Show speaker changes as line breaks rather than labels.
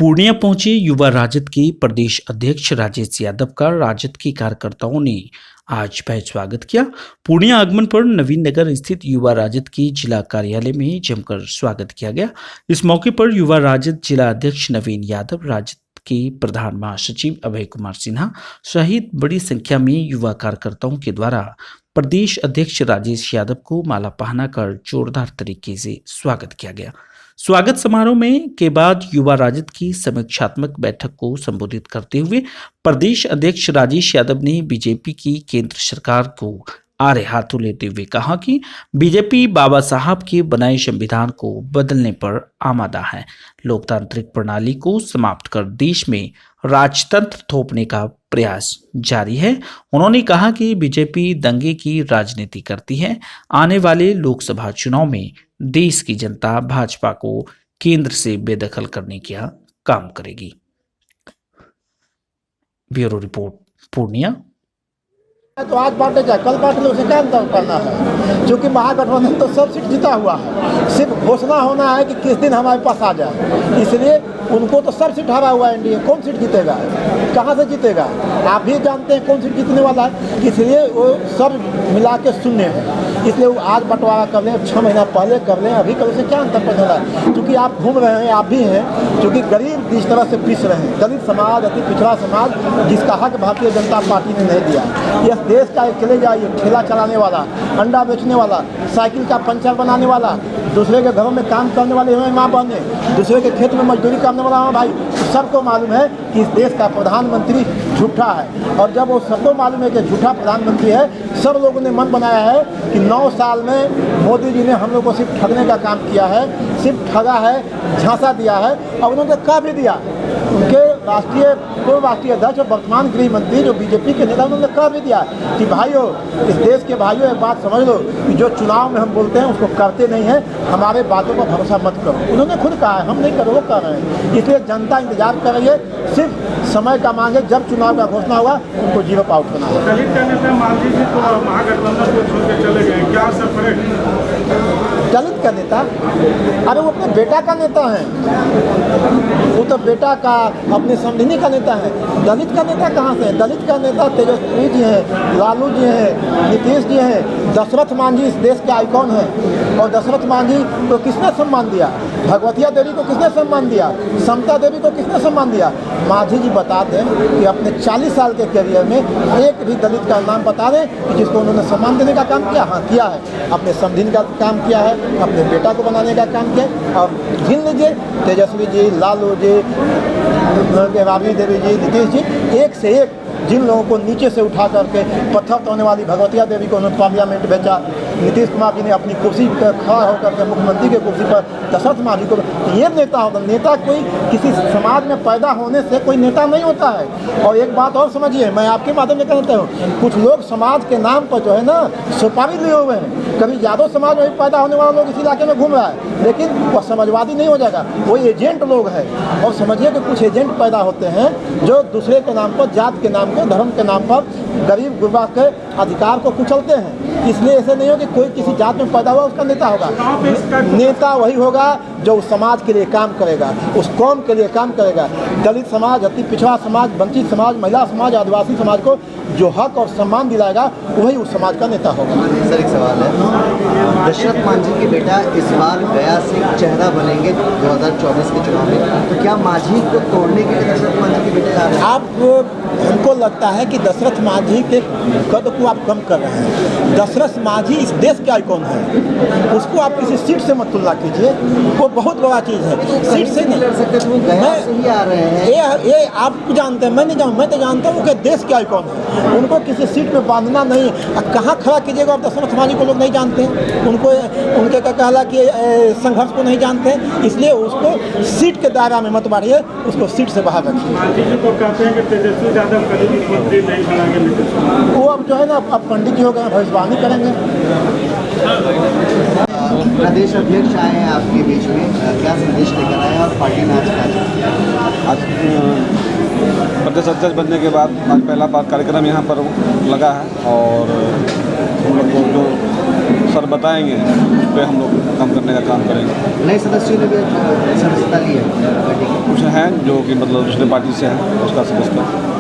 पूर्णिया पहुंचे युवा राजद के प्रदेश अध्यक्ष राजेश यादव का राजद के कार्यकर्ताओं ने आज भव्य स्वागत किया। पूर्णिया आगमन पर नवीन नगर स्थित युवा राजद के जिला कार्यालय में जमकर स्वागत किया गया। इस मौके पर युवा राजद जिला अध्यक्ष नवीन यादव, राजद के प्रधान महासचिव अभय कुमार सिन्हा सहित बड़ी संख्या में युवा कार्यकर्ताओं के द्वारा प्रदेश अध्यक्ष राजेश यादव को माला पहनाकर जोरदार तरीके से स्वागत किया गया। स्वागत समारोह में के बाद युवा राजद की समीक्षात्मक बैठक को संबोधित करते हुए प्रदेश अध्यक्ष राजेश यादव ने बीजेपी की केंद्र सरकार को आड़े हाथों लेते हुए कहा कि बीजेपी बाबा साहब के बनाए संविधान को बदलने पर आमादा है। लोकतांत्रिक प्रणाली को समाप्त कर देश में राजतंत्र थोपने का प्रयास जारी है। उन्होंने कहा कि बीजेपी दंगे की राजनीति करती है। आने वाले लोकसभा चुनाव में देश की जनता भाजपा को केंद्र से बेदखल करने का काम करेगी। Bureau report, Purnia.
तो आज बांटे जाए, कल बांट लो, उसे क्या अंतर करना है? क्योंकि महागठबंधन तो सब सीट जीता हुआ है, सिर्फ घोषणा होना है कि किस दिन हमारे पास आ जाए। इसलिए उनको तो सब सीट हारा हुआ है। एनडीए कौन सीट जीतेगा, कहाँ से जीतेगा? आप भी जानते हैं कौन सीट जीतने वाला है। इसलिए वो सब मिला के शून्य है। इसलिए वो आज बंटवारा कर लें, 6 महीना पहले कर लें, अभी कर लें, क्या अंतर पड़ रहा है? क्योंकि आप घूम रहे हैं, आप भी हैं, क्योंकि गरीब जिस तरह से पिस रहे हैं, दलित समाज, अति पिछड़ा समाज, जिसका हक भारतीय जनता पार्टी ने नहीं दिया। यह देश का एक चले जाइए, ठेला चलाने वाला, अंडा बेचने वाला, साइकिल का पंचर बनाने वाला, दूसरे के घरों में काम करने वाले हैं माँ बहने, दूसरे के खेत में मजदूरी करने वाला है भाई, सबको मालूम है कि इस देश का प्रधानमंत्री झूठा है। और जब वो सबको मालूम है कि झूठा प्रधानमंत्री है, सब लोगों ने मन बनाया है कि 9 साल में मोदी जी ने हम लोग को सिर्फ ठगने का काम किया है, सिर्फ ठगा है, झांसा दिया है। और उन्होंने कह भी दिया, उनके पूर्व राष्ट्रीय अध्यक्ष और वर्तमान गृह मंत्री जो बीजेपी के नेता, उन्होंने कह भी दिया कि भाइयों, इस देश के भाइयों, एक बात समझ लो कि जो चुनाव में हम बोलते हैं उसको करते नहीं हैं, हमारे बातों पर भरोसा मत करो। उन्होंने खुद कहा है, हम नहीं करो, वो कर रहे हैं। इसलिए जनता इंतजार कर रही है, सिर्फ समय का मांग है। जब चुनाव का घोषणा होगा उनको जीरो आउट करना है।
दलित का नेता मान लीजिए तो महागठबंधन को छोड़ के चले गए, क्या असर पड़ेगा?
दलित का नेता, अरे वो अपने बेटा का नेता है, वो तो बेटा का, अपने समधिनी का नेता है। दलित का नेता कहाँ से है? दलित का नेता तेजस्वी जी हैं, लालू जी हैं, नीतीश जी हैं, दशरथ मांझी इस देश के आइकॉन हैं। और दशरथ मांझी को किसने सम्मान दिया? भगवतिया देवी को किसने सम्मान दिया? समता देवी को किसने सम्मान दिया? मांझी जी बता दें कि अपने 40 साल के करियर में एक भी दलित का नाम बता दें कि जिसको उन्होंने सम्मान देने का काम किया। हाँ, किया है, अपने समधिनी का काम किया है, अपने बेटा को बनाने का काम किया। और गिन लीजिए, तेजस्वी जी, लालू जी, राबड़ी देवी जी, नीतीश जी, एक से एक जिन लोगों को नीचे से उठा करके पत्थर तोड़ने वाली भगवतिया देवी को उन्होंने पार्लियामेंट भेजा, नीतीश कुमार जी ने अपनी कुर्सी पर खड़ा होकर के मुख्यमंत्री की कुर्सी पर दशरथ मांझी को, ये नेता होता। नेता कोई किसी समाज में पैदा होने से कोई नेता नहीं होता है। और एक बात और समझिए, मैं आपके माध्यम से कहता हूँ, कुछ लोग समाज के नाम पर जो है ना सुपारी लिए हुए हैं। कभी यादव समाज में पैदा होने वाला लोग इस इलाके में घूम रहा है, लेकिन वह समाजवादी नहीं हो जाएगा, वो एजेंट लोग हैं। और समझिए कि कुछ एजेंट पैदा होते हैं जो दूसरे के नाम पर, जात के नाम पर, धर्म के नाम पर गरीब गुरबा के अधिकार को कुचलते हैं। इसलिए ऐसे नहीं हो कि कोई किसी जात में पैदा हुआ उसका नेता होगा। नेता वही होगा जो उस समाज के लिए काम करेगा, उस कौम के लिए काम करेगा। दलित समाज, अति पिछड़ा समाज, वंचित समाज, महिला समाज, आदिवासी समाज को जो हक और सम्मान दिलाएगा, वही उस समाज का नेता होगा।
सर, एक सवाल है, दशरथ मांझी के बेटा इस बार गया से चेहरा बनेंगे 2024 के चुनाव में, तो क्या मांझी को तोड़ने के लिए दशरथ मांझी के बेटे जा रहे हैं?
आप हमको लगता है कि दशरथ मांझी के कद को आप कम कर रहे हैं। दशरथ मांझी इस देश के आइकॉन है, उसको आप किसी सीट से मत तुलना कीजिए, वो बहुत बड़ा चीज़ है। सीट से नहीं
लड़ सकते, तो गया से ही आ रहे हैं।
ये आप जानते हैं, मैं नहीं जानता, मैं तो जानता हूँ कि देश के आइकॉन है, उनको किसी सीट में बांधना नहीं है। कहाँ खड़ा कीजिएगा? आप दशरथ मांझी को लोग नहीं जानते हैं, उनको उनके का कहला कि संघर्ष को नहीं जानते हैं। इसलिए उसको सीट के दायरा में मत बाढ़िए, उसको सीट से बाहर रखिए। वो अब जो है ना, अब पंडित जी हो गए, भविष्यवाणी करेंगे।
प्रदेश अध्यक्ष आए हैं आपके बीच में, क्या संदेश लेकर आए हैं और पार्टी में आज
प्रदेश अध्यक्ष बनने के बाद आज पहला बार कार्यक्रम यहाँ पर लगा है और हम लोग को जो सर बताएंगे उस पर हम लोग काम करने का काम करेंगे।
नए सदस्यों ने भी सदस्यता ली है पार्टी की।
कुछ हैं जो कि मतलब दूसरे पार्टी से हैं उसका सदस्य